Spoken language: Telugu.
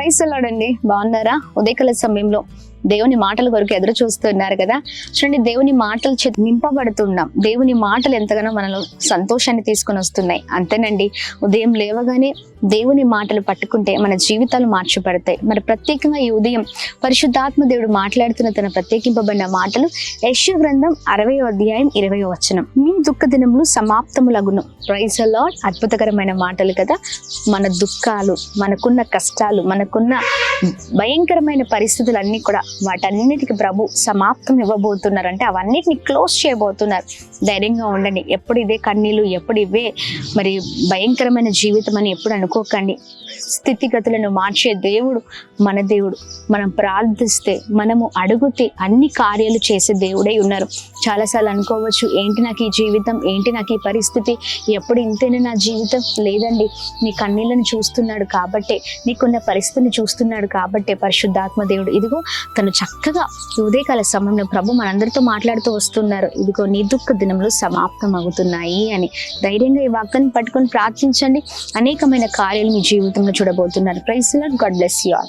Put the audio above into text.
ప్రైజ్ లాడండి. బాగున్నారా? ఉదయకాల సమయంలో దేవుని మాటల కొరకు ఎదురు చూస్తున్నారు కదా. చూడండి, దేవుని మాటలు నింపబడుతున్నాం. దేవుని మాటలు ఎంతగానో మనలో సంతోషాన్ని తీసుకొని వస్తున్నాయి. అంతేనండి, ఉదయం లేవగానే దేవుని మాటలు పట్టుకుంటే మన జీవితాలు మార్చబడతాయి. మరి ప్రత్యేకంగా ఈ ఉదయం పరిశుద్ధాత్మ దేవుడు మాట్లాడుతున్న తన ప్రత్యేకింపబడిన మాటలు యెషయా గ్రంథం 60వ అధ్యాయం 20వ వచనం. మీ దుఃఖ దినములు సమాప్తములగును. Praise the Lord. అద్భుతకరమైన మాటలు కదా. మన దుఃఖాలు, మనకున్న కష్టాలు, మనకున్న భయంకరమైన పరిస్థితులన్నీ కూడా వాటన్నిటికి ప్రభు సమాప్తం ఇవ్వబోతున్నారంటే అవన్నిటిని క్లోజ్ చేయబోతున్నారు. ధైర్యంగా ఉండండి. ఎప్పుడు ఇదే కన్నీళ్ళు, ఎప్పుడు ఇవే మరి భయంకరమైన జీవితం అని ఎప్పుడు అనుకోకండి. స్థితిగతులను మార్చే దేవుడు మన దేవుడు. మనం ప్రార్థిస్తే, మనము అడుగుతే అన్ని కార్యాలు చేసే దేవుడై ఉన్నారు. చాలాసార్లు అనుకోవచ్చు, ఏంటి నాకు ఈ జీవితం, ఏంటి నాకు ఈ పరిస్థితి, ఎప్పుడు ఇంతేనా నా జీవితం? లేదండి, నీ కన్నీళ్ళను చూస్తున్నాడు కాబట్టే, నీకున్న పరిస్థితిని చూస్తున్నాడు కాబట్టే పరిశుద్ధాత్మ దేవుడు ఇదిగో తను చక్కగా ఉదయకాల సమయంలో ప్రభు మనందరితో మాట్లాడుతూ వస్తున్నారు. ఇదిగో నీ దుఃఖ దినములు సమాప్తం అవుతున్నాయి అని. ధైర్యంగా ఈ వాక్యాన్ని పట్టుకొని ప్రార్థించండి. అనేకమైన కార్యాలు మీ జీవితంలో చూడబోతున్నారు. Praise the lord. God bless you all.